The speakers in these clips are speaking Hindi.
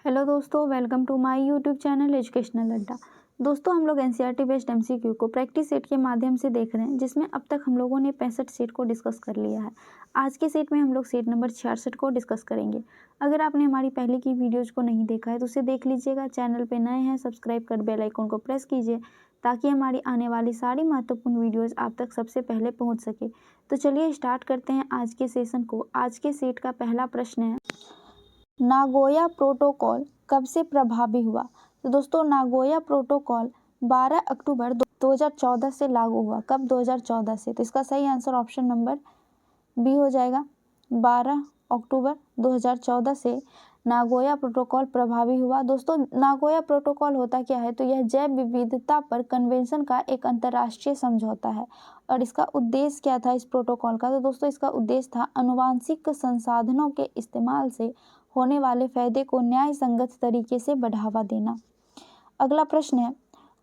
हेलो दोस्तों, welcome to my YouTube channel educational Adda. दोस्तों, हम लोग एनसीईआरटी बेस्ड एमसीक्यू को प्रैक्टिस सेट के माध्यम से देख रहे हैं, जिसमें अब तक हम लोगों ने 65 सेट को डिस्कस कर लिया है। आज के सेट में हम लोग सेट नंबर 66 को डिस्कस करेंगे। अगर आपने हमारी पहले की वीडियोज़ को नहीं देखा है तो उसे देख लीजिएगा। चैनल पर नए हैं, सब्सक्राइब कर बेल आइकन को प्रेस कीजिए ताकि हमारी आने वाली सारी महत्वपूर्ण वीडियोज़ आप तक सबसे पहले पहुँच सके। तो चलिए स्टार्ट करते हैं आज के सेशन को। आज के सेट का पहला प्रश्न है, नागोया प्रोटोकॉल कब से प्रभावी हुआ? तो दोस्तों, नागोया प्रोटोकॉल 12 अक्टूबर 2014 से लागू हुआ। कब? 2014 से। तो इसका सही आंसर ऑप्शन नंबर बी हो जाएगा। 12 अक्टूबर 2014 से नागोया प्रोटोकॉल प्रभावी हुआ। दोस्तों, नागोया प्रोटोकॉल होता क्या है? तो यह जैव विविधता पर कन्वेंशन का एक अंतर्राष्ट्रीय समझौता है। और इसका उद्देश्य क्या था इस प्रोटोकॉल का? तो दोस्तों, इसका उद्देश्य था अनुवांशिक संसाधनों के इस्तेमाल से होने वाले फायदे को न्याय संगत तरीके से बढ़ावा देना। अगला प्रश्न है,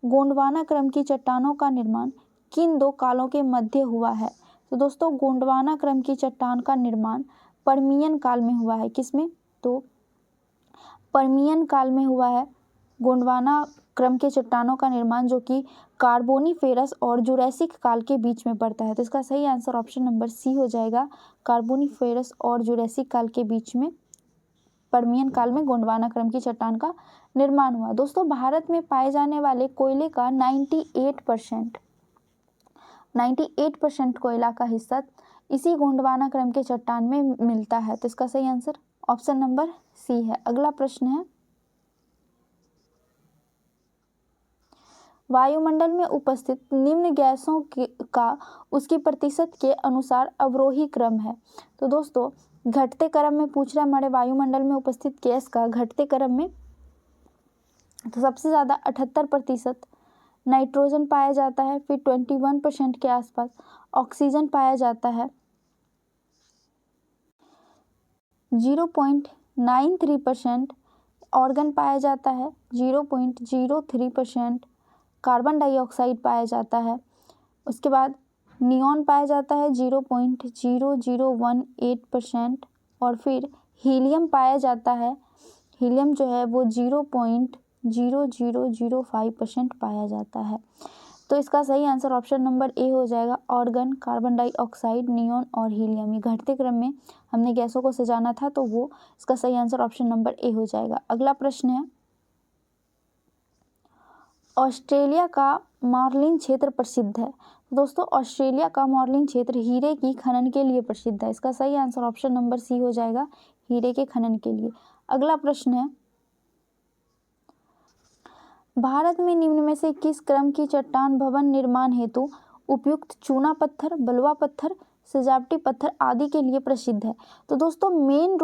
गोंडवाना क्रम की चट्टानों का निर्माण किन दो कालों के मध्य हुआ है? तो दोस्तों, गोंडवाना क्रम की चट्टान का निर्माण पर्मियन काल में हुआ है। किसमें? तो पर्मियन काल में हुआ है गोंडवाना क्रम के चट्टानों का निर्माण, जो कि कार्बोनीफेरस और जुरैसिक काल के बीच में पड़ता है। तो इसका सही आंसर ऑप्शन नंबर सी हो जाएगा। कार्बोनीफेरस और जुरैसिक काल के बीच में पर्मियन काल में गोंडवाना क्रम की चट्टान का निर्माण हुआ। दोस्तों, भारत में पाए जाने वाले कोयले का 98% कोयला का हिस्सा इसी गोंडवाना क्रम के चट्टान में मिलता है। तो इसका सही आंसर ऑप्शन नंबर सी है। अगला प्रश्न है, वायुमंडल में उपस्थित निम्न गैसों का उसकी प्रतिशत के अनुसार अवरोही क्रम है। तो दोस्तों, घटते क्रम में पूछ रहा है हमारे वायुमंडल में उपस्थित गैस का घटते क्रम में। तो सबसे ज़्यादा 78% नाइट्रोजन पाया जाता है, फिर 21% के आसपास ऑक्सीजन पाया जाता है, 0.93% ऑर्गन पाया जाता है, 0.03% कार्बन डाइऑक्साइड पाया जाता है। उसके बाद नियॉन पाया जाता है 0.0018% और फिर हीलियम पाया जाता है। हीलियम जो है वो 0.0005% पाया जाता है। तो इसका सही आंसर ऑप्शन नंबर ए हो जाएगा। ऑर्गन, कार्बन डाइऑक्साइड, नियॉन और हीलियम, ये घटते क्रम में हमने गैसों को सजाना था, तो वो इसका सही आंसर ऑप्शन नंबर ए हो जाएगा। अगला प्रश्न है, ऑस्ट्रेलिया का मार्लिन क्षेत्र प्रसिद्ध है। दोस्तों, ऑस्ट्रेलिया का मार्लिन क्षेत्र हीरे की खनन के लिए प्रसिद्ध है। इसका सही आंसर ऑप्शन नंबर सी हो जाएगा, हीरे के खनन के लिए। अगला प्रश्न है, भारत में निम्न में से किस क्रम की चट्टान भवन निर्माण हेतु उपयुक्त चूना पत्थर, बलुआ पत्थर, सजावटी पत्थर आदि के लिए प्रसिद्ध है? तो दोस्तों, मूल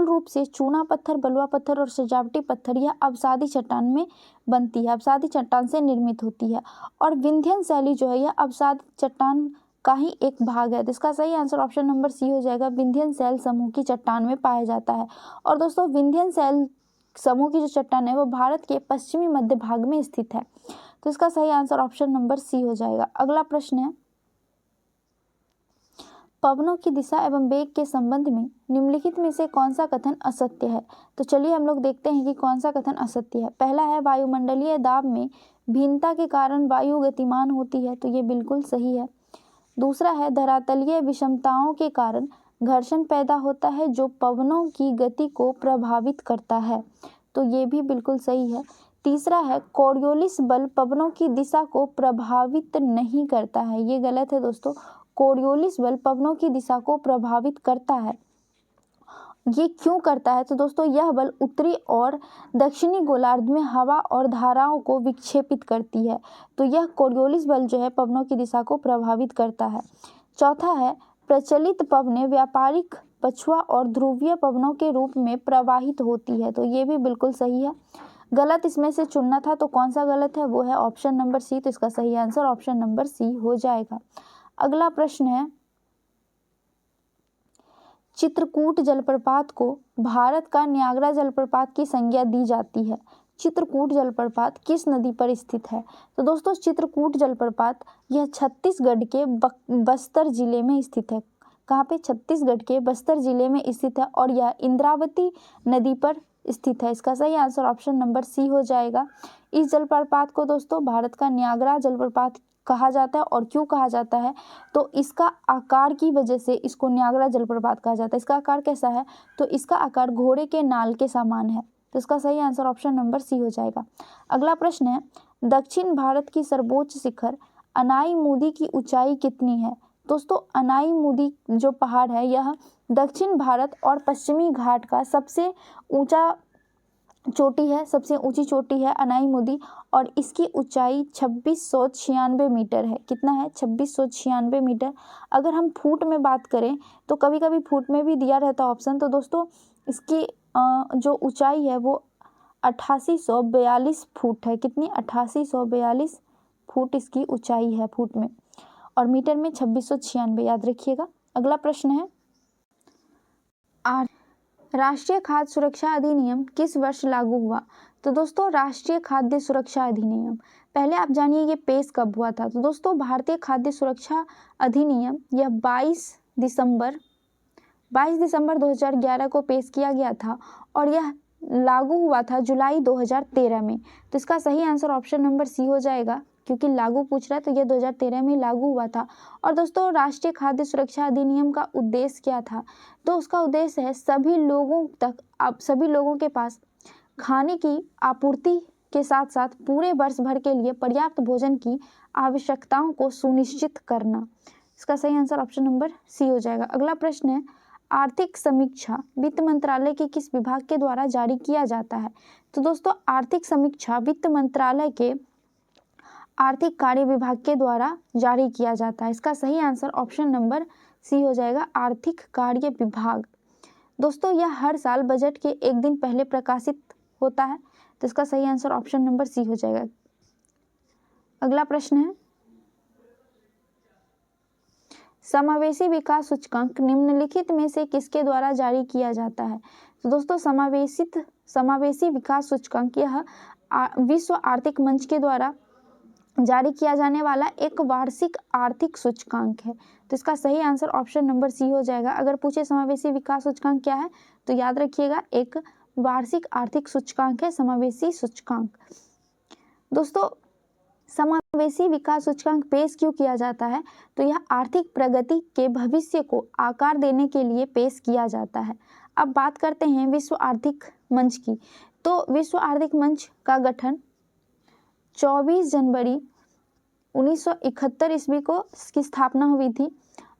रूप से चूना पत्थर, बलुआ पत्थर और सजावटी पत्थर यह अवसादी चट्टान में बनती है, अवसादी चट्टान से निर्मित होती है। और विंध्यन शैली जो है यह अवसादी चट्टान का ही एक भाग है। तो इसका सही आंसर ऑप्शन नंबर सी हो जाएगा। विंध्यन शैल समूह की चट्टान में पाया जाता है। और दोस्तों, विंध्यन शैल समूह की जो चट्टान है वो भारत के पश्चिमी मध्य भाग में स्थित है। तो इसका सही आंसर ऑप्शन नंबर सी हो जाएगा। अगला प्रश्न है, पवनों की दिशा एवं वेग के संबंध में निम्नलिखित में से कौन सा कथन असत्य है? तो चलिए हम लोग देखते हैं कि कौन सा कथन असत्य है। पहला है, वायुमंडलीय दाब में भिन्नता के कारण वायु गतिमान होती है। तो ये बिल्कुल सही है। दूसरा है, धरातलीय विषमताओं के कारण घर्षण पैदा होता है जो पवनों की गति को प्रभावित करता है। तो ये भी बिल्कुल सही है। तीसरा है, कोरियोलिस बल पवनों की दिशा को प्रभावित नहीं करता है। ये गलत है दोस्तों। कोरियोलिस बल पवनों की दिशा को प्रभावित करता है। ये क्यों करता है? तो दोस्तों, यह बल उत्तरी और दक्षिणी गोलार्ध में हवा और धाराओं को विक्षेपित करती है। तो यह कोरियोलिस बल जो है पवनों की दिशा को प्रभावित करता है। चौथा है, प्रचलित पवनें व्यापारिक, पछुआ और ध्रुवीय पवनों के रूप में प्रवाहित होती है। तो ये भी बिल्कुल सही है। गलत इसमें से चुनना था, तो कौन सा गलत है? वो है ऑप्शन नंबर सी। तो इसका सही आंसर ऑप्शन नंबर सी हो जाएगा। अगला प्रश्न है, चित्रकूट जलप्रपात को भारत का न्यागरा जलप्रपात की संज्ञा दी जाती है। चित्रकूट जलप्रपात किस नदी पर स्थित है? तो दोस्तों, चित्रकूट जलप्रपात यह छत्तीसगढ़ के बस्तर जिले में स्थित है। कहाँ पे? छत्तीसगढ़ के बस्तर जिले में स्थित है और यह इंद्रावती नदी पर स्थित है। इसका सही आंसर ऑप्शन नंबर सी हो जाएगा। इस जलप्रपात को दोस्तों भारत का नियाग्रा जलप्रपात कहा जाता है। और क्यों कहा जाता है, तो इसका आकार की वजह से इसको नियाग्रा जलप्रपात कहा जाता है। इसका आकार कैसा है, तो इसका आकार घोड़े के नाल के समान है। तो इसका सही आंसर ऑप्शन नंबर सी हो जाएगा। अगला प्रश्न है, दक्षिण भारत की सर्वोच्च शिखर अनाईमुदी की ऊंचाई कितनी है। दोस्तों अनाईमुदी जो पहाड़ है यह दक्षिण भारत और पश्चिमी घाट का सबसे ऊंचा चोटी है, सबसे ऊंची चोटी है अनाईमुदी, और इसकी ऊंचाई 2696 मीटर है। कितना है, 2696 मीटर। अगर हम फुट में बात करें तो कभी कभी फुट में भी दिया रहता ऑप्शन। तो दोस्तों इसकी जो ऊंचाई है वो 8842 फुट है। कितनी, 8842 फुट इसकी ऊंचाई है फुट में, और मीटर में 2696, याद रखिएगा। अगला प्रश्न है, राष्ट्रीय खाद्य सुरक्षा अधिनियम किस वर्ष लागू हुआ। तो दोस्तों राष्ट्रीय खाद्य सुरक्षा अधिनियम, पहले आप जानिए ये पेश कब हुआ था। तो दोस्तों भारतीय खाद्य सुरक्षा अधिनियम यह 22 दिसंबर 2011 को पेश किया गया था, और यह लागू हुआ था जुलाई 2013 में। तो इसका सही आंसर ऑप्शन नंबर सी हो जाएगा, क्योंकि लागू पूछ रहा है तो ये 2013 में लागू हुआ था। और दोस्तों राष्ट्रीय खाद्य सुरक्षा अधिनियम का उद्देश्य क्या था, तो उसका उद्देश्य है सभी लोगों के पास खाने की आपूर्ति के साथ साथ पूरे वर्ष भर के लिए पर्याप्त भोजन की आवश्यकताओं को सुनिश्चित करना। इसका सही आंसर ऑप्शन नंबर सी हो जाएगा। अगला प्रश्न है, आर्थिक समीक्षा वित्त मंत्रालय के किस विभाग के द्वारा जारी किया जाता है। तो दोस्तों आर्थिक समीक्षा वित्त मंत्रालय के आर्थिक कार्य विभाग के द्वारा जारी किया जाता है। इसका सही आंसर ऑप्शन नंबर सी हो जाएगा, आर्थिक कार्य विभाग। दोस्तों यह हर साल बजट के एक दिन पहले प्रकाशित होता है। तो इसका सही आंसर ऑप्शन नंबर सी हो जाएगा। अगला प्रश्न है, समावेशी विकास सूचकांक निम्नलिखित में से किसके द्वारा जारी किया जाता है। तो दोस्तों समावेशी विकास सूचकांक यह विश्व आर्थिक मंच के द्वारा जारी किया जाने वाला एक वार्षिक आर्थिक सूचकांक है। तो इसका सही आंसर ऑप्शन नंबर सी हो जाएगा। अगर पूछे समावेशी विकास सूचकांक क्या है, तो याद रखिएगा एक वार्षिक आर्थिक सूचकांक है समावेशी सूचकांक। दोस्तों समावेशी विकास सूचकांक पेश क्यों किया जाता है, तो यह आर्थिक प्रगति के भविष्य को आकार देने के लिए पेश किया जाता है। अब बात करते हैं विश्व आर्थिक मंच की। तो विश्व आर्थिक मंच का गठन 24 जनवरी 1971 ईस्वी को इसकी स्थापना हुई थी,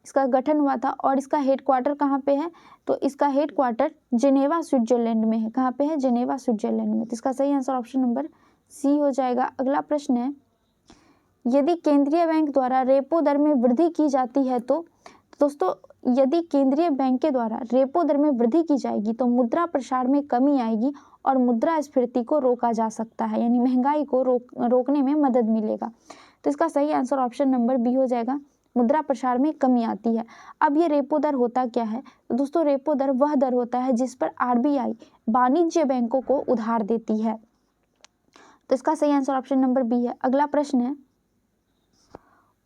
इसका गठन हुआ था। और इसका हेडक्वार्टर कहाँ पे है, तो इसका हेडक्वार्टर जेनेवा स्विट्जरलैंड में है। कहाँ पे है, जेनेवा स्विट्जरलैंड में। तो इसका सही आंसर ऑप्शन नंबर सी हो जाएगा। अगला प्रश्न है, यदि केंद्रीय बैंक द्वारा रेपो दर में वृद्धि की जाती है तो दोस्तों यदि केंद्रीय बैंक के द्वारा रेपो दर में वृद्धि की जाएगी तो मुद्रा प्रसार में कमी आएगी और मुद्रास्फीति को रोका जा सकता है, यानी महंगाई को रोकने में मदद मिलेगा। तो इसका सही आंसर ऑप्शन नंबर बी हो जाएगा, मुद्रा प्रसार में कमी आती है। अब ये रेपो दर होता क्या है, तो दोस्तों रेपो दर वह दर होता है जिस पर आरबीआई वाणिज्य बैंकों को उधार देती है। तो इसका सही आंसर ऑप्शन नंबर बी है। अगला प्रश्न है,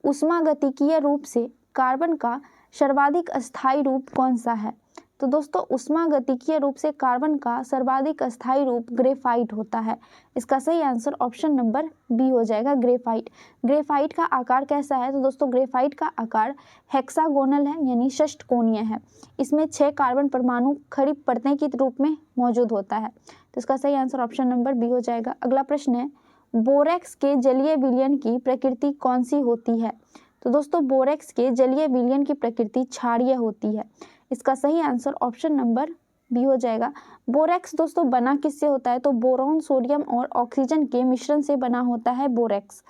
ऊष्मागतिकीय रूप से कार्बन का सर्वाधिक अस्थायी रूप कौन सा है। तो दोस्तों ऊष्मागतिकीय रूप से कार्बन का सर्वाधिक अस्थायी रूप ग्रेफाइट होता है। इसका सही आंसर ऑप्शन नंबर बी हो जाएगा, ग्रेफाइट। ग्रेफाइट का आकार कैसा है, तो दोस्तों ग्रेफाइट का आकार हेक्सागोनल है, यानी षष्टकोणीय है। इसमें 6 कार्बन परमाणु खड़ी परतें के रूप में मौजूद होता है। तो इसका सही आंसर ऑप्शन नंबर बी हो जाएगा। अगला प्रश्न है, बोरेक्स के जलीय विलयन की प्रकृति कौन सी होती है। तो दोस्तों बोरेक्स के जलीय विलयन की प्रकृति क्षारीय होती है। इसका सही आंसर ऑप्शन नंबर बी हो जाएगा। बोरेक्स दोस्तों बना किससे होता है, तो बोरॉन, सोडियम और ऑक्सीजन के मिश्रण से बना होता है बोरेक्स।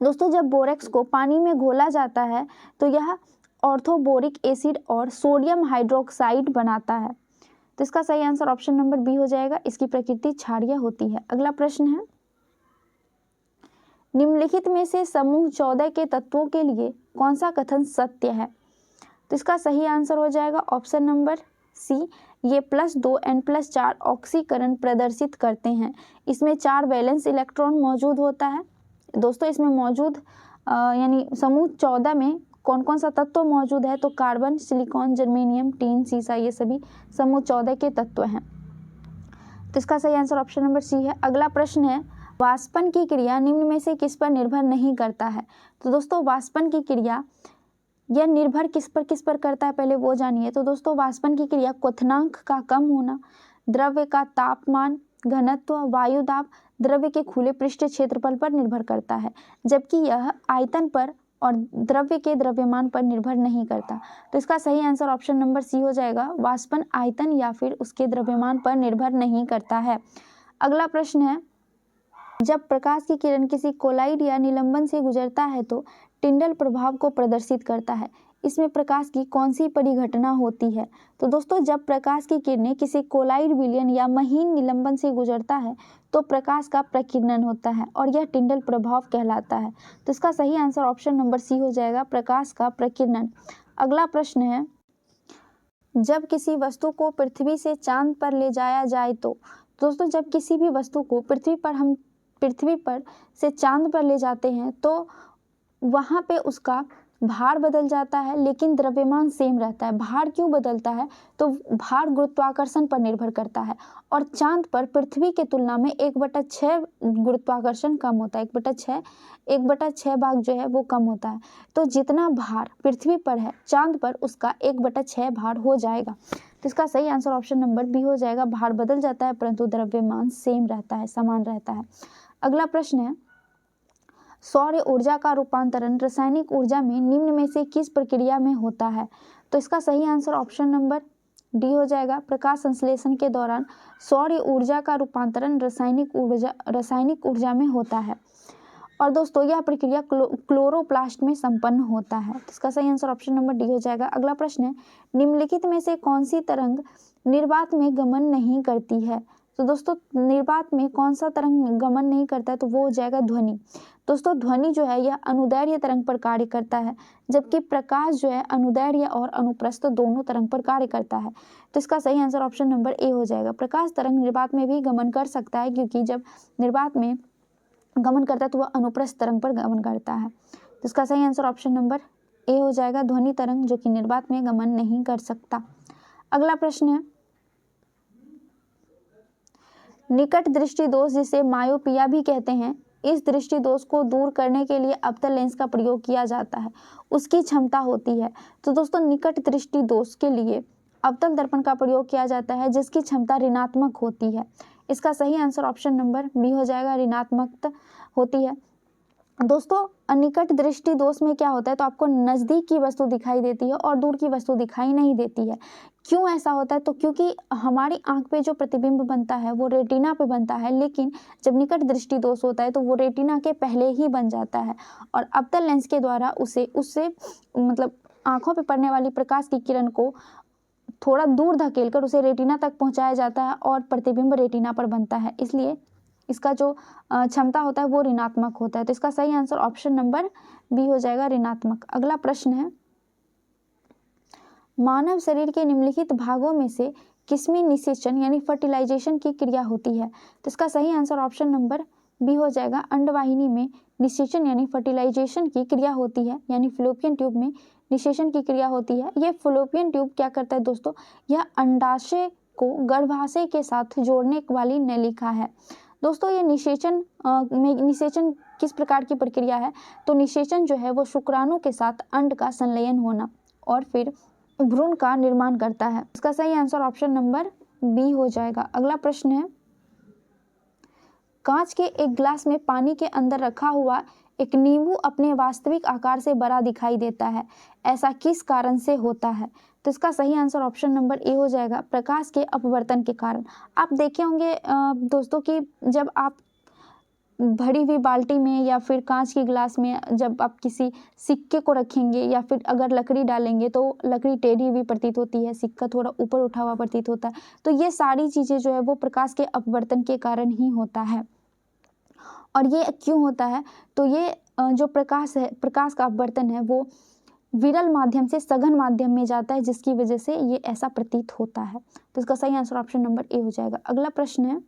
दोस्तों जब बोरेक्स को पानी में घोला जाता है तो यह ऑर्थोबोरिक एसिड और सोडियम हाइड्रोक्साइड बनाता है। तो इसका सही आंसर ऑप्शन नंबर बी हो जाएगा, इसकी प्रकृति क्षारीय होती है। अगला प्रश्न है, निम्नलिखित में से समूह 14 के तत्वों के लिए कौन सा कथन सत्य है। तो इसका सही आंसर हो जाएगा ऑप्शन नंबर सी, ये +2 N+4 ऑक्सीकरण प्रदर्शित करते हैं। इसमें 4 वैलेंस इलेक्ट्रॉन मौजूद होता है। दोस्तों इसमें मौजूद यानी समूह 14 में कौन कौन सा तत्व मौजूद है, तो कार्बन, सिलिकॉन, जर्मेनियम, टीन, सीसा, ये सभी समूह 14 के तत्व हैं। तो इसका सही आंसर ऑप्शन नंबर सी है। अगला प्रश्न है, वाष्पन की क्रिया निम्न में से किस पर निर्भर नहीं करता है। तो दोस्तों वाष्पन की क्रिया यह निर्भर किस पर करता है, पहले वो जानिए। तो दोस्तों वाष्पन की क्रिया क्वथनांक का कम होना, द्रव्य का तापमान, घनत्व, वायु दाब, द्रव्य के खुले पृष्ठ क्षेत्रफल पर निर्भर करता है, जबकि यह आयतन पर और द्रव्य के द्रव्यमान पर निर्भर नहीं करता। तो इसका सही आंसर ऑप्शन नंबर सी हो जाएगा। वाष्पन आयतन या फिर उसके द्रव्यमान पर निर्भर नहीं करता है। अगला प्रश्न है, जब प्रकाश की किरण किसी कोलाइड या निलंबन से गुजरता है तो टिंडल प्रभाव को प्रदर्शित करता है। इसमें प्रकाश की कौन सी परिघटना होती है। तो दोस्तों जब प्रकाश की किरणें किसी कोलाइड विलयन या महीन निलंबन से गुजरता है तो प्रकाश का प्रकीर्णन होता है और यह टिंडल प्रभाव कहलाता है। तो इसका सही आंसर ऑप्शन नंबर सी हो जाएगा, प्रकाश का प्रकीर्णन। अगला प्रश्न है, जब किसी वस्तु को पृथ्वी से चांद पर ले जाया जाए तो दोस्तों जब किसी भी वस्तु को पृथ्वी पर से चांद पर ले जाते हैं तो वहाँ पे उसका भार बदल जाता है लेकिन द्रव्यमान सेम रहता है। भार क्यों बदलता है, तो भार गुरुत्वाकर्षण पर निर्भर करता है और चांद पर पृथ्वी के तुलना में 1/6 गुरुत्वाकर्षण कम होता है। 1/6 भाग जो है वो कम होता है। तो जितना भार पृथ्वी पर है चांद पर उसका 1/6 भार हो जाएगा। तो इसका सही आंसर ऑप्शन नंबर बी हो जाएगा। भार बदल जाता है परंतु द्रव्यमान सेम रहता है, समान रहता है। अगला प्रश्न है, सौर ऊर्जा का रूपांतरण रासायनिक ऊर्जा में निम्न में से किस प्रक्रिया में होता है। तो इसका सही आंसर ऑप्शन नंबर डी हो जाएगा। प्रकाश संश्लेषण के दौरान सौर ऊर्जा का रूपांतरण रासायनिक ऊर्जा में होता है और दोस्तों यह प्रक्रिया क्लोरोप्लास्ट में संपन्न होता है। तो इसका सही आंसर ऑप्शन नंबर डी हो जाएगा। अगला प्रश्न है, निम्नलिखित में से कौन सी तरंग निर्वात में गमन नहीं करती है। तो दोस्तों निर्वात में कौन सा तरंग गमन नहीं करता है, तो वो हो जाएगा ध्वनि। दोस्तों ध्वनि जो है यह अनुदैर्ध्य तरंग पर कार्य करता है, जबकि प्रकाश जो है अनुदैर्ध्य और अनुप्रस्थ दोनों तरंग पर कार्य करता है। तो इसका सही आंसर ऑप्शन नंबर ए हो जाएगा। प्रकाश तरंग निर्वात में भी गमन कर सकता है, क्योंकि जब निर्वात में गमन करता है तो वह अनुप्रस्थ तरंग पर गमन करता है। तो इसका सही आंसर ऑप्शन नंबर ए हो जाएगा, ध्वनि तरंग जो कि निर्वात में गमन नहीं कर सकता। अगला प्रश्न है, निकट दृष्टि दोष जिसे मायोपिया भी कहते हैं, इस दृष्टि दोष को दूर करने के लिए अवतल लेंस का प्रयोग किया जाता है, उसकी क्षमता होती है। तो दोस्तों निकट दृष्टि दोष के लिए अवतल दर्पण का प्रयोग किया जाता है जिसकी क्षमता ऋणात्मक होती है। इसका सही आंसर ऑप्शन नंबर बी हो जाएगा, ऋणात्मक होती है। दोस्तों निकट दृष्टि दोष में क्या होता है, तो आपको नज़दीक की वस्तु दिखाई देती है और दूर की वस्तु दिखाई नहीं देती है। क्यों ऐसा होता है, तो क्योंकि हमारी आंख पे जो प्रतिबिंब बनता है वो रेटिना पे बनता है, लेकिन जब निकट दृष्टि दोष होता है तो वो रेटिना के पहले ही बन जाता है और अवतल लेंस के द्वारा उससे मतलब आंखों पे पड़ने वाली प्रकाश की किरण को थोड़ा दूर धकेलकर उसे रेटिना तक पहुंचाया जाता है और प्रतिबिंब रेटिना पर बनता है, इसलिए इसका जो क्षमता होता है वो ऋणात्मक होता है। तो इसका सही आंसर ऑप्शन नंबर बी हो जाएगा, ऋणात्मक। अगला प्रश्न है, मानव शरीर के निम्नलिखित भागों में से किसमें निषेचन यानी फर्टिलाइजेशन की क्रिया होती है। तो इसका सही आंसर ऑप्शन नंबर बी हो जाएगा, अंडवाहिनी में निषेचन यानी फर्टिलाइजेशन की क्रिया होती है, यानी फैलोपियन ट्यूब में निषेचन की क्रिया होती है। ये फैलोपियन ट्यूब क्या करता है दोस्तों, यह अंडाशय को गर्भाशय के साथ जोड़ने वाली नलिका है। दोस्तों ये निषेचन किस प्रकार की प्रक्रिया है, तो निषेचन जो है वो शुक्राणु के साथ अंड का संलयन होना और फिर भ्रूण का निर्माण करता है। इसका सही आंसर ऑप्शन नंबर बी हो जाएगा। अगला प्रश्न है, कांच के एक ग्लास में पानी के अंदर रखा हुआ एक नींबू अपने वास्तविक आकार से बड़ा दिखाई देता है, ऐसा किस कारण से होता है। तो इसका सही आंसर ऑप्शन नंबर ए हो जाएगा, प्रकाश के अपवर्तन के कारण। आप देखे होंगे दोस्तों कि जब आप भरी हुई बाल्टी में या फिर कांच की गिलास में जब आप किसी सिक्के को रखेंगे या फिर अगर लकड़ी डालेंगे तो लकड़ी टेढ़ी हुई प्रतीत होती है, सिक्का थोड़ा ऊपर उठा हुआ प्रतीत होता है। तो ये सारी चीज़ें जो है वो प्रकाश के अपवर्तन के कारण ही होता है। और ये क्यों होता है, तो ये जो प्रकाश है, प्रकाश का अपवर्तन है वो विरल माध्यम से सघन माध्यम में जाता है, जिसकी वजह से ये ऐसा प्रतीत होता है। तो इसका सही आंसर ऑप्शन नंबर ए हो जाएगा। अगला प्रश्न है,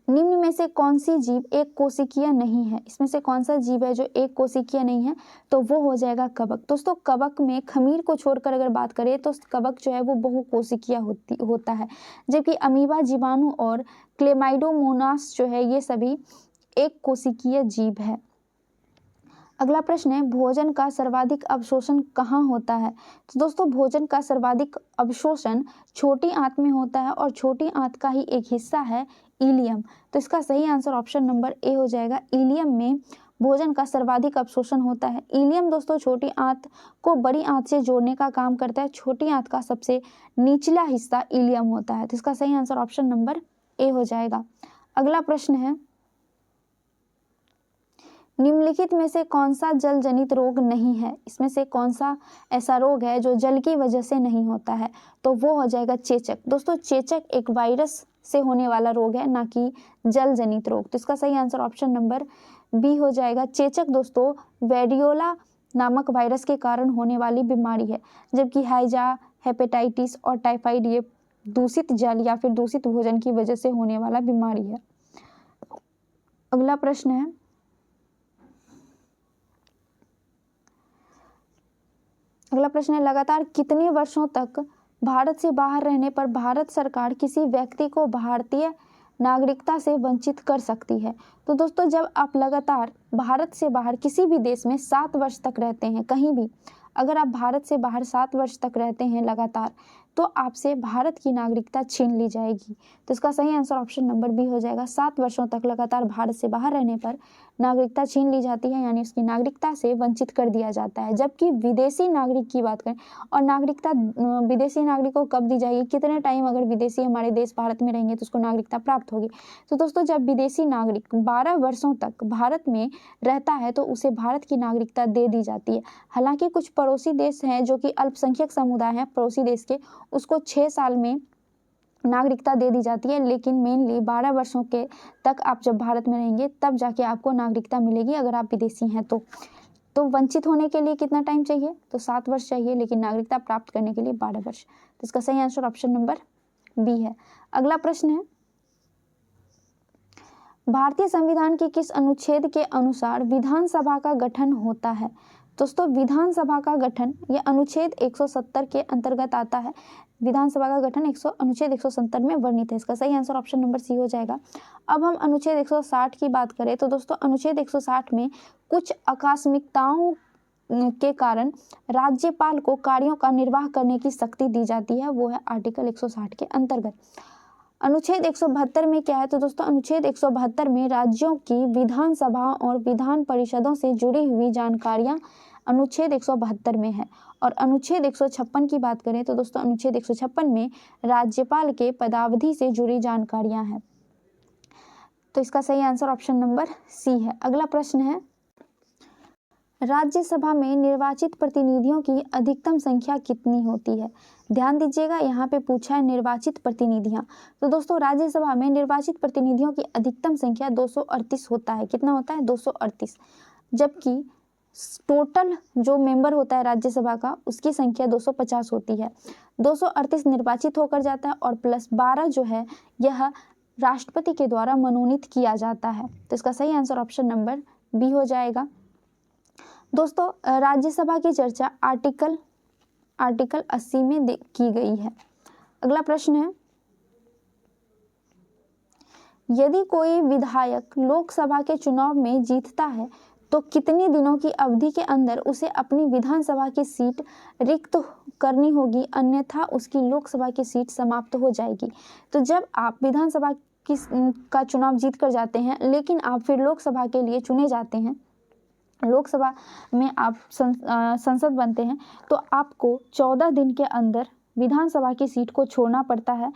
निम्न में से कौन सी जीव एक कोशिकीय नहीं है? इसमें से कौन सा जीव है जो एक कोशिकीय नहीं है? तो वो हो जाएगा कवक। दोस्तों कवक में खमीर को छोड़कर अगर बात करें तो कवक जो है वो बहुकोशिकीय होता है, जबकि अमीबा, जीवाणु और क्लेमाइडोमोनास जो है ये सभी एक कोशिकीय जीव है। अगला प्रश्न है, भोजन का सर्वाधिक अवशोषण कहाँ होता है? तो दोस्तों भोजन का सर्वाधिक अवशोषण छोटी आंत में होता है और छोटी आंत का ही एक हिस्सा है इलियम। तो इसका सही आंसर ऑप्शन नंबर ए हो जाएगा। इलियम में भोजन का सर्वाधिक अवशोषण होता है। इलियम दोस्तों छोटी आंत को बड़ी आंत से जोड़ने का काम करता है। छोटी आंत का सबसे निचला हिस्सा इलियम होता है। तो इसका सही आंसर ऑप्शन नंबर ए हो जाएगा। अगला प्रश्न है, निम्नलिखित में से कौन सा जल जनित रोग नहीं है? इसमें से कौन सा ऐसा रोग है जो जल की वजह से नहीं होता है? तो वो हो जाएगा चेचक। दोस्तों चेचक एक वायरस से होने वाला रोग है, ना कि जल जनित रोग। तो इसका सही आंसर ऑप्शन नंबर बी हो जाएगा। चेचक दोस्तों वेरियोला नामक वायरस के कारण होने वाली बीमारी है, जबकि हैजा, हेपेटाइटिस और टाइफाइड ये दूषित जल या फिर दूषित भोजन की वजह से होने वाला बीमारी है। अगला प्रश्न है, लगातार कितने वर्षों तक भारत से बाहर रहने पर भारत सरकार किसी व्यक्ति को भारतीय नागरिकता से वंचित कर सकती है? तो दोस्तों जब आप लगातार भारत से बाहर किसी भी देश में 7 वर्ष तक रहते हैं, कहीं भी अगर आप भारत से बाहर 7 वर्ष तक रहते हैं लगातार, तो आपसे भारत की नागरिकता छीन ली जाएगी। तो इसका सही आंसर ऑप्शन नंबर बी हो जाएगा। 7 वर्षों तक लगातार भारत से बाहर रहने पर नागरिकता छीन ली जाती है, यानी उसकी नागरिकता से वंचित कर दिया जाता है। जबकि विदेशी नागरिक की बात करें, और नागरिकता विदेशी नागरिक को कब दी जाएगी, कितने टाइम अगर विदेशी हमारे देश भारत में रहेंगे तो उसको नागरिकता प्राप्त होगी? तो दोस्तों जब विदेशी नागरिक 12 वर्षों तक भारत में रहता है तो उसे भारत की नागरिकता दे दी जाती है। हालांकि कुछ पड़ोसी देश हैं जो कि अल्पसंख्यक समुदाय हैं पड़ोसी देश के, उसको 6 साल में नागरिकता दे दी जाती है, लेकिन मेनली 12 वर्षों के तक आप जब भारत में रहेंगे तब जाके आपको नागरिकता मिलेगी अगर आप विदेशी हैं तो वंचित होने के लिए कितना टाइम चाहिए? तो 7 वर्ष चाहिए, लेकिन नागरिकता प्राप्त करने के लिए 12 वर्ष। तो इसका सही आंसर ऑप्शन नंबर बी है। अगला प्रश्न है, भारतीय संविधान के किस अनुच्छेद के अनुसार विधानसभा का गठन होता है? दोस्तों विधानसभा का गठन यह अनुच्छेद 170 के अंतर्गत आता है। विधानसभा का गठन अनुच्छेद 170 में वर्णित है। इसका सही आंसर ऑप्शन नंबर सी हो जाएगा। अब हम अनुच्छेद 160 की बात करें तो दोस्तों अनुच्छेद 160 में कुछ आकस्मिकताओं के कारण राज्यपाल को कार्यों का निर्वाह करने की शक्ति दी जाती है, वो है आर्टिकल 160 के अंतर्गत। अनुच्छेद 172 में क्या है? तो दोस्तों अनुच्छेद 172 में राज्यों की विधानसभा और विधान परिषदों से जुड़ी हुई जानकारियां अनुच्छेद 172 में है। और अनुच्छेद 156 की बात करें तो दोस्तों अनुच्छेद 156 में राज्यपाल के पदावधि से जुड़ी जानकारियां हैं। तो इसका सही आंसर ऑप्शन नंबर सी है। अगला प्रश्न है, राज्यसभा में निर्वाचित प्रतिनिधियों की अधिकतम संख्या कितनी होती है? ध्यान दीजिएगा, यहाँ पे पूछा है निर्वाचित प्रतिनिधियां। तो दोस्तों राज्यसभा में निर्वाचित प्रतिनिधियों की अधिकतम संख्या 238 होता है। कितना होता है? 238। जबकि टोटल जो मेंबर होता है राज्यसभा का उसकी संख्या 250 होती है। 238 निर्वाचित होकर जाता है और प्लस 12 जो है यह राष्ट्रपति के द्वारा मनोनीत किया जाता है। तो इसका सही आंसर ऑप्शन नंबर बी हो जाएगा। दोस्तों राज्यसभा की चर्चा आर्टिकल 80 में की गई है। अगला प्रश्न है, यदि कोई विधायक लोकसभा के चुनाव में जीतता है तो कितने दिनों की अवधि के अंदर उसे अपनी विधानसभा की सीट रिक्त करनी होगी, अन्यथा उसकी लोकसभा की सीट समाप्त हो जाएगी? तो जब आप विधानसभा का चुनाव जीत कर जाते हैं लेकिन आप फिर लोकसभा के लिए चुने जाते हैं, लोकसभा में आप संसद बनते हैं, तो आपको 14 दिन के अंदर विधानसभा की सीट को छोड़ना पड़ता है।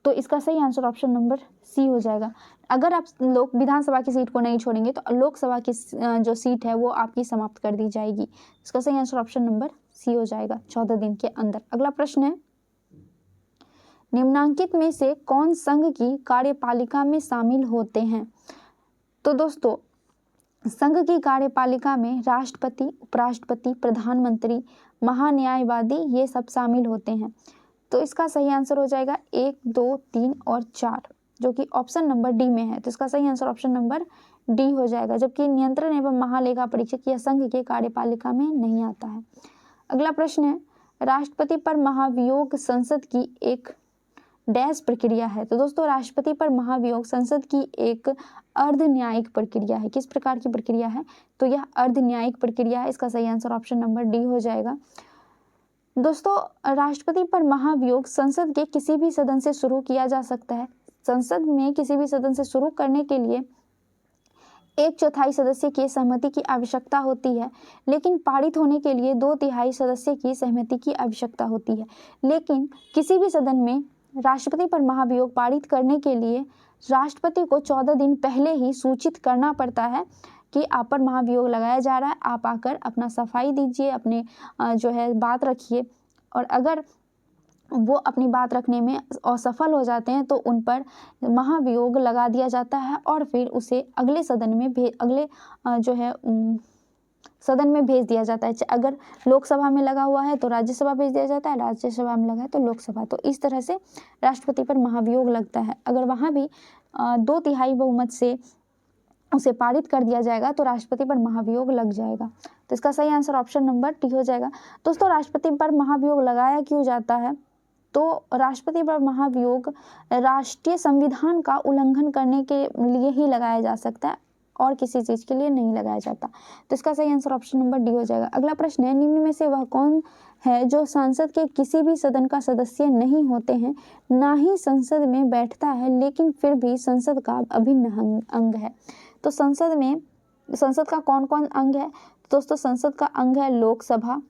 तो इसका सही आंसर ऑप्शन नंबर सी हो जाएगा। अगर आप विधानसभा की सीट को नहीं छोड़ेंगे तो लोकसभा की जो सीट है वो आपकी समाप्त कर दी जाएगी। इसका सही आंसर ऑप्शन नंबर सी हो जाएगा, 14 दिन के अंदर। अगला प्रश्न है, निम्नांकित में से कौन संघ की कार्यपालिका में शामिल होते हैं? तो दोस्तों संघ की कार्यपालिका में राष्ट्रपति, उपराष्ट्रपति, प्रधानमंत्री, महान्यायवादी ये सब शामिल होते हैं। तो इसका सही आंसर हो जाएगा 1, 2, 3 और 4। जो कि ऑप्शन नंबर डी में है। तो इसका सही आंसर ऑप्शन नंबर डी हो जाएगा, जबकि नियंत्रण एवं महालेखा परीक्षक यह संघ के कार्यपालिका में नहीं आता है। अगला प्रश्न है, राष्ट्रपति पर महाभियोग संसद की एक डैश प्रक्रिया है। तो दोस्तों राष्ट्रपति पर महाभियोग संसद की एक अर्ध न्यायिक प्रक्रिया है। किस प्रकार की प्रक्रिया है? तो यह अर्ध न्यायिक प्रक्रिया है। इसका सही आंसर ऑप्शन नंबर डी हो जाएगा। दोस्तों राष्ट्रपति पर महाभियोग संसद के किसी भी सदन से शुरू किया जा सकता है। संसद में किसी भी सदन से शुरू करने के लिए 1/4 सदस्य की सहमति की आवश्यकता होती है, लेकिन पारित होने के लिए 2/3 सदस्य की सहमति की आवश्यकता होती है। लेकिन किसी भी सदन में राष्ट्रपति पर महाभियोग पारित करने के लिए राष्ट्रपति को 14 दिन पहले ही सूचित करना पड़ता है कि आप पर महाभियोग लगाया जा रहा है, आप आकर अपना सफाई दीजिए, अपने जो है बात रखिए। और अगर वो अपनी बात रखने में असफल हो जाते हैं तो उन पर महाभियोग लगा दिया जाता है और फिर उसे अगले सदन में सदन में भेज दिया जाता है। अगर लोकसभा में लगा हुआ है तो राज्यसभा भेज दिया जाता है, राज्यसभा में लगा है तो लोकसभा। तो इस तरह से राष्ट्रपति पर महाभियोग लगता है। अगर वहाँ भी 2/3 बहुमत से उसे पारित कर दिया जाएगा तो राष्ट्रपति पर महाभियोग लग जाएगा। तो इसका सही आंसर ऑप्शन नंबर टी हो जाएगा। दोस्तों राष्ट्रपति पर महाभियोग लगाया क्यों जाता है? तो राष्ट्रपति पर महाभियोग राष्ट्रीय संविधान का उल्लंघन करने के लिए ही लगाया जा सकता है और किसी चीज़ के लिए नहीं लगाया जाता। तो इसका सही आंसर ऑप्शन नंबर डी हो जाएगा। अगला प्रश्न है, निम्न में से वह कौन है जो संसद के किसी भी सदन का सदस्य नहीं होते हैं, ना ही संसद में बैठता है, लेकिन फिर भी संसद का अभिन्न अंग है? तो संसद का कौन कौन अंग है? दोस्तों संसद का अंग है लोकसभा,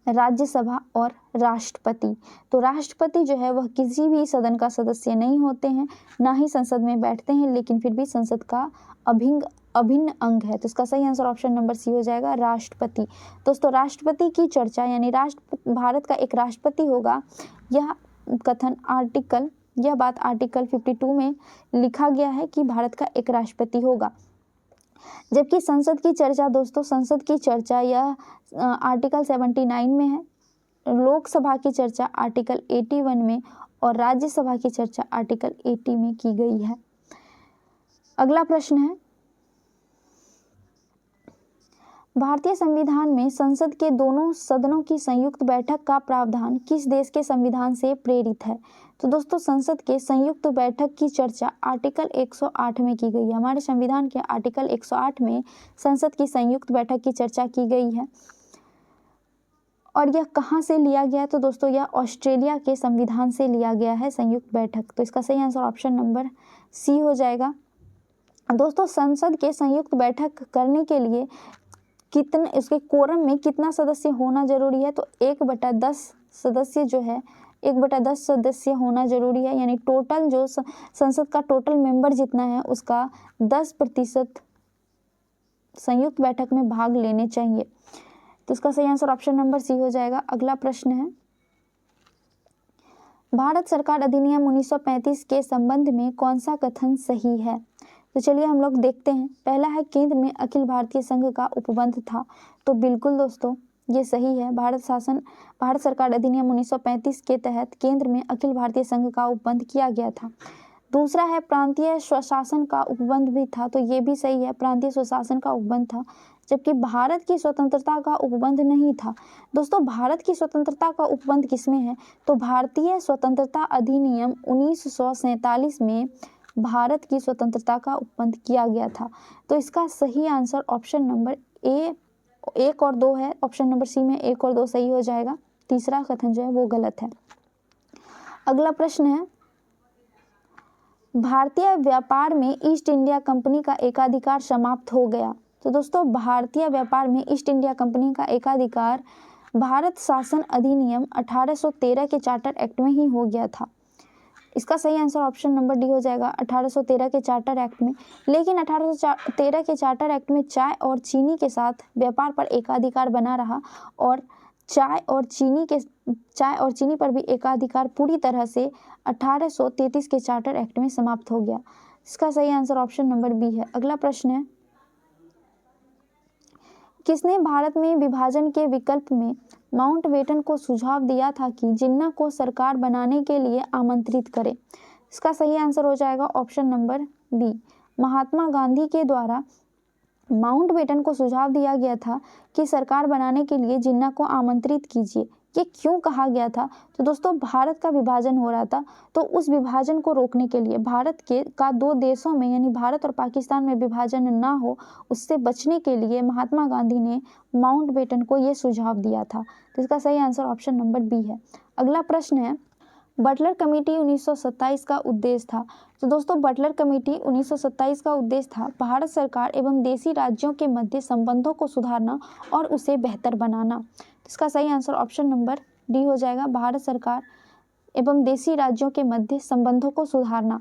राज्यसभा और राष्ट्रपति। तो राष्ट्रपति जो है वह किसी भी सदन का सदस्य नहीं होते हैं, ना ही संसद में बैठते हैं, लेकिन फिर भी संसद का अभिन्न अंग है। तो इसका सही आंसर ऑप्शन नंबर सी हो जाएगा, राष्ट्रपति। दोस्तों राष्ट्रपति की चर्चा यानी भारत का एक राष्ट्रपति होगा, यह बात आर्टिकल 52 में लिखा गया है कि भारत का एक राष्ट्रपति होगा। जबकि संसद की चर्चा दोस्तों यह आर्टिकल 79 में है, लोकसभा की चर्चा आर्टिकल 81 में और राज्यसभा की चर्चा आर्टिकल 80 में की गई है। अगला प्रश्न है, भारतीय संविधान में संसद के दोनों सदनों की संयुक्त बैठक का प्रावधान किस देश के संविधान से प्रेरित है? तो दोस्तों संसद के संयुक्त बैठक की चर्चा आर्टिकल 108 में की गई है। हमारे संविधान के आर्टिकल 108 में संसद की संयुक्त बैठक की चर्चा की गई है। और यह कहाँ से लिया गया है? तो दोस्तों यह ऑस्ट्रेलिया के संविधान से लिया गया है संयुक्त बैठक। तो इसका सही आंसर ऑप्शन नंबर सी हो जाएगा। दोस्तों संसद के संयुक्त बैठक करने के लिए इसके कोरम में कितना सदस्य होना जरूरी है? तो 1/10 सदस्य जो है 1/10 सदस्य होना जरूरी है, यानी टोटल जो संसद का टोटल मेंबर जितना है उसका 10% संयुक्त बैठक में भाग लेने चाहिए। तो इसका सही आंसर ऑप्शन नंबर सी हो जाएगा। अगला प्रश्न है, भारत सरकार अधिनियम 1935 के संबंध में कौन सा कथन सही है? तो चलिए हम लोग देखते हैं। पहला है, केंद्र में अखिल भारतीय संघ का उपबंध था। तो बिल्कुल दोस्तों ये सही है। भारत सरकार अधिनियम 1935 के तहत केंद्र में अखिल भारतीय संघ का उपबंध किया गया था। दूसरा है, प्रांतीय स्वशासन का उपबंध भी था। तो ये भी सही है, प्रांतीय स्वशासन का उपबंध था, जबकि भारत की स्वतंत्रता का उपबंध नहीं था। दोस्तों भारत की स्वतंत्रता का उपबंध किसमें है? तो भारतीय स्वतंत्रता अधिनियम 1947 में भारत की स्वतंत्रता का उपबंध किया गया था। तो इसका सही आंसर ऑप्शन नंबर ए 1 और 2 है। ऑप्शन नंबर सी में 1 और 2 सही हो जाएगा, तीसरा कथन जो है वो गलत है। अगला प्रश्न है, भारतीय व्यापार में ईस्ट इंडिया कंपनी का एकाधिकार समाप्त हो गया। तो दोस्तों भारतीय व्यापार में ईस्ट इंडिया कंपनी का एकाधिकार भारत शासन अधिनियम 1813 के चार्टर एक्ट में ही हो गया था। इसका सही आंसर ऑप्शन नंबर डी हो जाएगा, 1813 के चार्टर एक्ट में। लेकिन 1813 के चार्टर एक्ट में चाय और चीनी के साथ व्यापार पर एकाधिकार बना रहा और चाय और चीनी पर भी एकाधिकार पूरी तरह से 1833 के चार्टर एक्ट में समाप्त हो गया। इसका सही आंसर ऑप्शन नंबर बी है। अगला प्रश्न है, किसने भारत में विभाजन के विकल्प में माउंटबेटन को सुझाव दिया था कि जिन्ना को सरकार बनाने के लिए आमंत्रित करे? इसका सही आंसर हो जाएगा option number B. Mahatma Gandhi के द्वारा माउंटबेटन को सुझाव दिया गया था कि सरकार बनाने के लिए जिन्ना को आमंत्रित कीजिए। ये क्यों कहा गया था? तो दोस्तों भारत का विभाजन हो रहा था, तो उस विभाजन को रोकने के लिए भारत के का दो देशों में यानी भारत और पाकिस्तान में विभाजन ना हो, उससे बचने के लिए महात्मा गांधी ने माउंटबेटन को ये सुझाव दिया था। तो इसका सही आंसर ऑप्शन नंबर बी है। अगला प्रश्न है, बटलर कमेटी 1927 का उद्देश्य था। तो दोस्तों बटलर कमेटी 1927 का उद्देश्य था भारत सरकार एवं देशी राज्यों के मध्य संबंधों को सुधारना और उसे बेहतर बनाना। तो इसका सही आंसर ऑप्शन नंबर डी हो जाएगा, भारत सरकार एवं देशी राज्यों के मध्य संबंधों को सुधारना।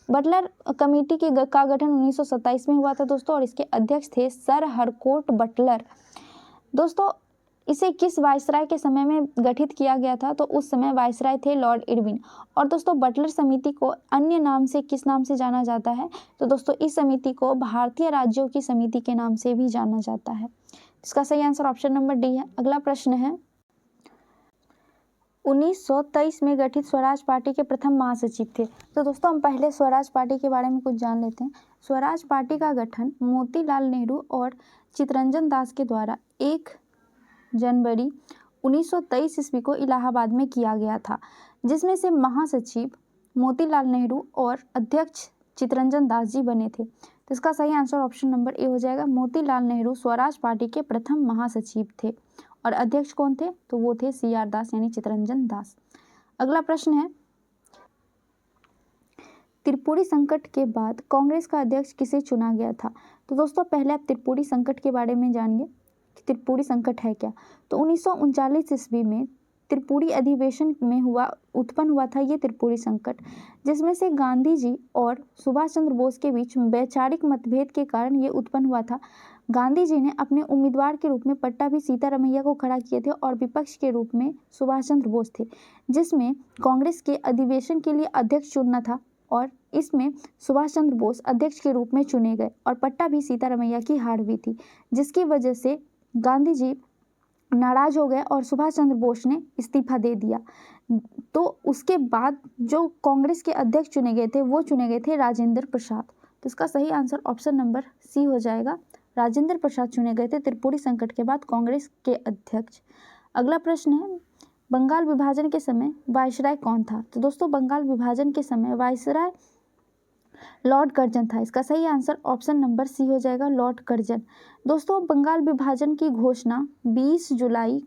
बटलर कमेटी का गठन 1927 में हुआ था दोस्तों, और इसके अध्यक्ष थे सर हरकोट बटलर। दोस्तों इसे किस वायसराय के समय में गठित किया गया था? तो उस समय वायसराय थे लॉर्ड इरविन। और दोस्तों बटलर समिति को अन्य नाम से किस नाम से जाना जाता है? तो दोस्तों इस समिति को भारतीय राज्यों की समिति के नाम से भी जाना जाता है। इसका सही आंसर ऑप्शन नंबर डी है। अगला प्रश्न है, 1923 में गठित स्वराज पार्टी के प्रथम महासचिव थे। तो दोस्तों हम पहले स्वराज पार्टी के बारे में कुछ जान लेते हैं। स्वराज पार्टी का गठन मोतीलाल नेहरू और चितरंजन दास के द्वारा 1 जनवरी 1923 ईस्वी को इलाहाबाद में किया गया था, जिसमें से महासचिव मोतीलाल नेहरू और अध्यक्ष चितरंजन दास जी बने थे। तो इसका सही आंसर ऑप्शन नंबर ए हो जाएगा। मोतीलाल नेहरू स्वराज पार्टी के प्रथम महासचिव थे और अध्यक्ष कौन थे? तो वो थे CR दास यानी चितरंजन दास। अगला प्रश्न है, त्रिपुरी संकट के बाद कांग्रेस का अध्यक्ष किसे चुना गया था? तो दोस्तों पहले आप त्रिपुरी संकट के बारे में जानिए कि त्रिपुरी संकट है क्या। तो 1939 ईस्वी में त्रिपुरी अधिवेशन में उत्पन्न हुआ था ये त्रिपुरी संकट, जिसमें से गांधी जी और सुभाष चंद्र बोस के बीच वैचारिक मतभेद के कारण ये उत्पन्न हुआ था। गांधी जी ने अपने उम्मीदवार के रूप में पट्टाभी सीतारमैया को खड़ा किए थे और विपक्ष के रूप में सुभाष चंद्र बोस थे, जिसमें कांग्रेस के अधिवेशन के लिए अध्यक्ष चुनना था और इसमें सुभाष चंद्र बोस अध्यक्ष के रूप में चुने गए और पट्टाभी सीतारमैया की हार हुई थी, जिसकी वजह से गांधी जी नाराज हो गए और सुभाष चंद्र बोस ने इस्तीफा दे दिया। तो उसके बाद जो कांग्रेस के अध्यक्ष चुने गए थे वो चुने गए थे राजेंद्र प्रसाद। तो इसका सही आंसर ऑप्शन नंबर सी हो जाएगा, राजेंद्र प्रसाद चुने गए थे त्रिपुरी संकट के बाद कांग्रेस के अध्यक्ष। अगला प्रश्न है, बंगाल विभाजन के समय वायसराय कौन था? तो दोस्तों बंगाल विभाजन के समय वायसराय लॉर्ड कर्जन था। इसका सही आंसर ऑप्शन नंबर सी हो जाएगा, लॉर्ड कर्जन। दोस्तों बंगाल विभाजन की घोषणा 20 जुलाई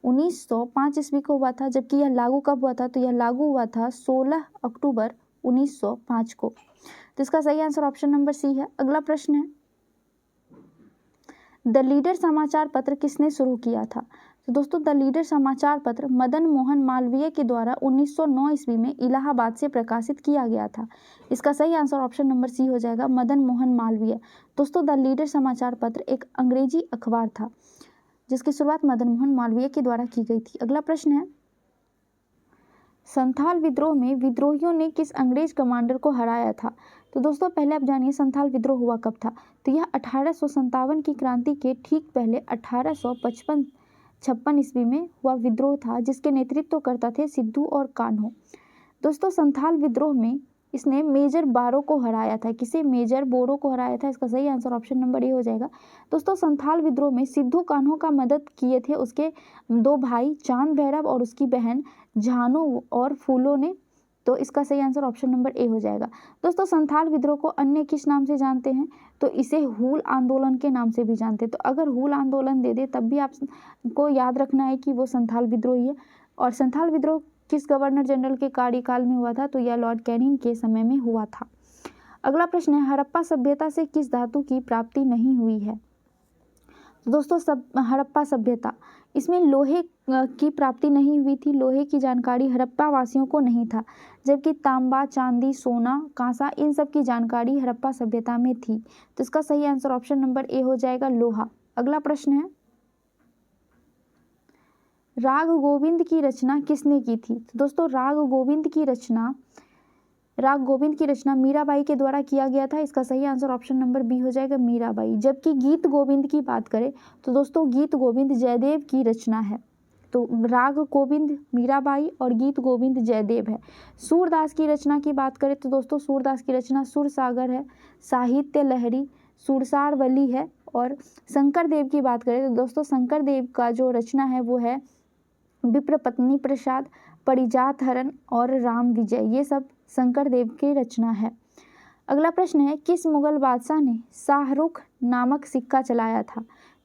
1905 ईस्वी को हुआ था, जबकि यह लागू कब हुआ था? तो यह लागू हुआ था 16 अक्टूबर 1905 को। तो इसका सही आंसर ऑप्शन नंबर सी है। अगला प्रश्न है, द लीडर समाचार पत्र किसने शुरू किया था? तो दोस्तों द लीडर समाचार पत्र मदन मोहन मालवीय के द्वारा 1909 ईस्वी में इलाहाबाद से प्रकाशित किया गया था। इसका सही आंसर ऑप्शन नंबर सी हो जाएगा, मदन मोहन मालवीय। दोस्तों द लीडर समाचार पत्र एक अंग्रेजी अखबार था जिसकी शुरुआत मदन मोहन मालवीय के द्वारा की गई थी। अगला प्रश्न है, संथाल विद्रोह में विद्रोहियों ने किस अंग्रेज कमांडर को हराया था? तो दोस्तों पहले आप जानिए संथाल विद्रोह हुआ कब था। तो यह 1857 की क्रांति के ठीक पहले 1856 ईस्वी में हुआ विद्रोह था, जिसके नेतृत्व करता थे सिद्धू और कान्हो। दोस्तों संथाल विद्रोह में इसने मेजर बोरो को हराया था। किसे? मेजर बोरो को हराया था। इसका सही आंसर ऑप्शन नंबर ए हो जाएगा। दोस्तों संथाल विद्रोह में सिद्धू कान्हो का मदद किए थे उसके 2 भाई चांद भैरव और उसकी बहन झानो और फूलो ने। तो इसका सही आंसर ऑप्शन नंबर ए हो जाएगा। दोस्तों संथाल विद्रोह को अन्य किस नाम से जानते हैं? तो इसे हूल आंदोलन के नाम से भी जानते हैं। तो अगर हूल आंदोलन दे दे तब भी आपको याद रखना है कि वो संथाल विद्रोह ही है। और संथाल विद्रोह किस गवर्नर जनरल के कार्यकाल में हुआ था? तो यह लॉर्ड कैनिंग के समय में हुआ था। अगला प्रश्न है, हड़प्पा सभ्यता से किस धातु की प्राप्ति नहीं हुई है? तो दोस्तों हड़प्पा सभ्यता, इसमें लोहे की प्राप्ति नहीं हुई थी। लोहे की जानकारी हड़प्पा वासियों को नहीं था, जबकि तांबा, चांदी, सोना, कांसा इन सब की जानकारी हड़प्पा सभ्यता में थी। तो इसका सही आंसर ऑप्शन नंबर ए हो जाएगा, लोहा। अगला प्रश्न है, राग गोविंद की रचना किसने की थी? तो दोस्तों राग गोविंद की रचना मीराबाई के द्वारा किया गया था। इसका सही आंसर ऑप्शन नंबर बी हो जाएगा, मीराबाई। जबकि गीत गोविंद की बात करें तो दोस्तों गीत गोविंद जयदेव की रचना है। तो राग गोविंद मीराबाई और गीत गोविंद जयदेव है। सूरदास की रचना की बात करें तो दोस्तों सूरदास की रचना सुरसागर है, साहित्य लहरी, सुरसारवली है। और शंकर देव की बात करें तो दोस्तों शंकर देव का जो रचना है वो है विप्रपत्नी प्रसाद, परिजात हरण और राम विजय, ये सब शंकर देव की रचना है। अगला प्रश्न है किस मुगल बादशाह ने शाहरुख नामक सिक्का चलाया था?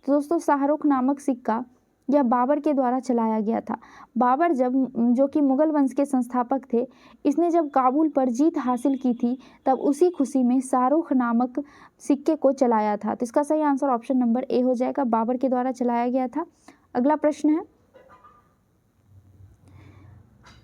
तो दोस्तों शाहरुख नामक सिक्का यह बाबर के द्वारा चलाया गया था। बाबर जो कि मुगल वंश के संस्थापक थे, इसने जब काबुल पर जीत हासिल की थी तब उसी खुशी में शाहरुख नामक सिक्के को चलाया था। तो इसका सही आंसर ऑप्शन नंबर ए हो जाएगा, बाबर के द्वारा चलाया गया था। अगला प्रश्न है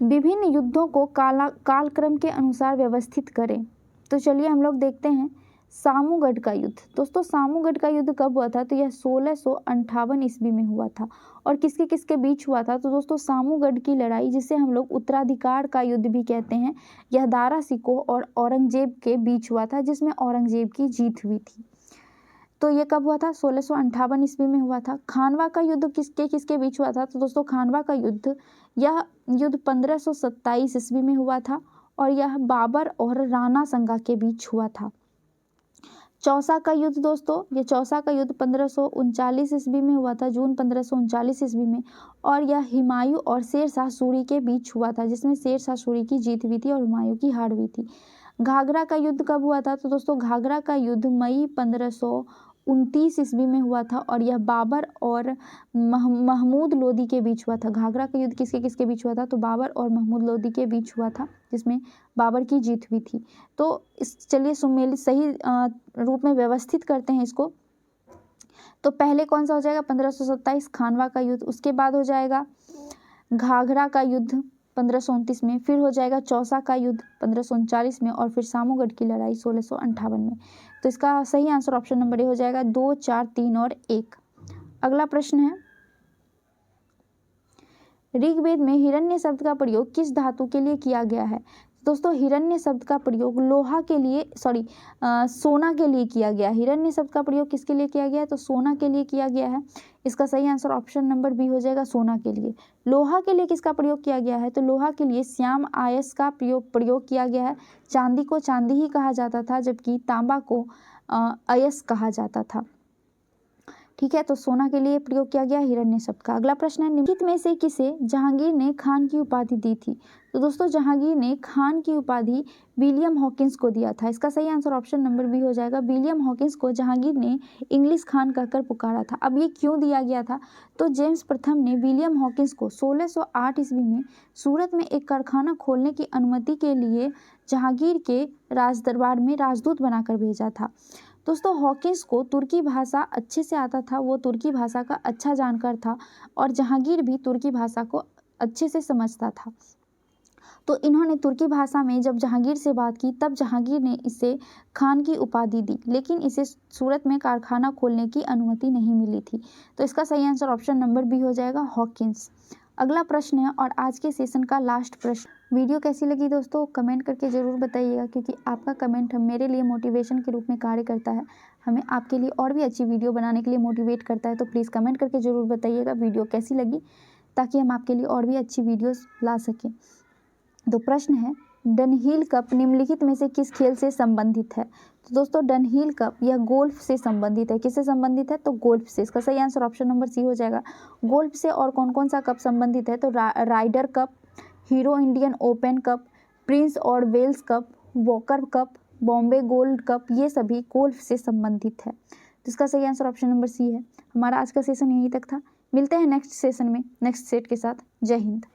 विभिन्न युद्धों को कालक्रम के अनुसार व्यवस्थित करें। तो चलिए हम लोग देखते हैं सामूगढ़ का युद्ध। दोस्तों सामूगढ़ का युद्ध कब हुआ था? तो यह 1658 ईस्वी में हुआ था। और किसके किसके बीच हुआ था? तो दोस्तों सामूगढ़ की लड़ाई, जिसे हम लोग उत्तराधिकार का युद्ध भी कहते हैं, यह दारा सिकोह और औरंगजेब के बीच हुआ था, जिसमें औरंगजेब की जीत हुई थी। तो ये कब हुआ था? 1658 ईस्वी में हुआ था। खानवा का युद्ध किसके किसके बीच हुआ था? तो दोस्तों खानवा का युद्ध, यह युद्ध 1527 ईस्वी में हुआ था और यह बाबर और राणा संगा के बीच हुआ था। चौसा का युद्ध दोस्तों, ये चौसा का युद्ध 1539 ईस्वी में हुआ था, जून 1539 ईस्वी में। और यह हुमायूं और शेर शाह सूरी के बीच हुआ था, जिसमें शेर शाह सूरी की जीत हुई थी और हुमायूं की हार हुई थी। घाघरा का युद्ध कब हुआ था? तो दोस्तों घाघरा का युद्ध मई 1529 ईस्वी में हुआ था और यह बाबर और महमूद लोदी के बीच हुआ था। घाघरा का युद्ध किसके किसके बीच हुआ था? तो बाबर और महमूद लोदी के बीच हुआ था, जिसमें बाबर की जीत हुई थी। तो चलिए सुमेलित सही रूप में व्यवस्थित करते हैं इसको। तो पहले कौन सा हो जाएगा? 1527 खानवा का युद्ध, उसके बाद हो जाएगा घाघरा का युद्ध 1529 में, फिर हो जाएगा चौसा का युद्ध 1539 में और फिर सामूगढ़ की लड़ाई 1658 में। तो इसका सही आंसर ऑप्शन नंबर ए हो जाएगा, 2, 4, 3 और 1। अगला प्रश्न है ऋग्वेद में हिरण्य शब्द का प्रयोग किस धातु के लिए किया गया है? दोस्तों हिरण्य शब्द का प्रयोग लोहा के लिए सोना के लिए किया गया। हिरण्य शब्द का प्रयोग किसके लिए किया गया है? तो सोना के लिए किया गया है। इसका सही आंसर ऑप्शन नंबर बी हो जाएगा, सोना के लिए। लोहा के लिए किसका प्रयोग किया गया है? तो लोहा के लिए श्याम आयस का प्रयोग किया गया है। चांदी को चांदी ही कहा जाता था, जबकि तांबा को अयस कहा जाता था। ठीक है, तो सोना के लिए प्रयोग किया गया हिरण्य शब्द का। अगला प्रश्न है निम्नलिखित में से किसे जहांगीर ने खान की उपाधि दी थी? तो दोस्तों जहांगीर ने खान की उपाधि विलियम हॉकिंस को दिया था। इसका सही आंसर ऑप्शन नंबर बी हो जाएगा। विलियम हॉकिंस को जहांगीर ने इंग्लिश खान कहकर पुकारा था। अब ये क्यों दिया गया था? तो जेम्स प्रथम ने विलियम हॉकिंस को 1608 ईस्वी में सूरत में एक कारखाना खोलने की अनुमति के लिए जहांगीर के राज दरबार में राजदूत बनाकर भेजा था। दोस्तों हॉकिंस को तुर्की भाषा अच्छे से आता था, वो तुर्की भाषा का अच्छा जानकार था और जहांगीर भी तुर्की भाषा को अच्छे से समझता था। तो इन्होंने तुर्की भाषा में जब जहांगीर से बात की तब जहांगीर ने इसे खान की उपाधि दी, लेकिन इसे सूरत में कारखाना खोलने की अनुमति नहीं मिली थी। तो इसका सही आंसर ऑप्शन नंबर बी हो जाएगा, हॉकिंस। अगला प्रश्न है और आज के सेशन का लास्ट प्रश्न। वीडियो कैसी लगी दोस्तों कमेंट करके ज़रूर बताइएगा, क्योंकि आपका कमेंट मेरे लिए मोटिवेशन के रूप में कार्य करता है, हमें आपके लिए और भी अच्छी वीडियो बनाने के लिए मोटिवेट करता है। तो प्लीज़ कमेंट करके ज़रूर बताइएगा वीडियो कैसी लगी, ताकि हम आपके लिए और भी अच्छी वीडियोस ला सकें। तो प्रश्न है डनहिल कप निम्नलिखित में से किस खेल से संबंधित है? तो दोस्तों डनहिल कप यह गोल्फ से संबंधित है। किससे संबंधित है? तो गोल्फ से। इसका सही आंसर ऑप्शन नंबर सी हो जाएगा, गोल्फ से। और कौन कौन सा कप संबंधित है? तो Ryder cup, Hero Indian open cup, prince और Wales cup, Walker cup, Bombay gold cup, ये सभी गोल्फ से संबंधित है। तो इसका सही आंसर ऑप्शन नंबर सी है। हमारा आज का सेशन यहीं तक था, मिलते हैं नेक्स्ट सेशन में नेक्स्ट सेट के साथ। जय हिंद।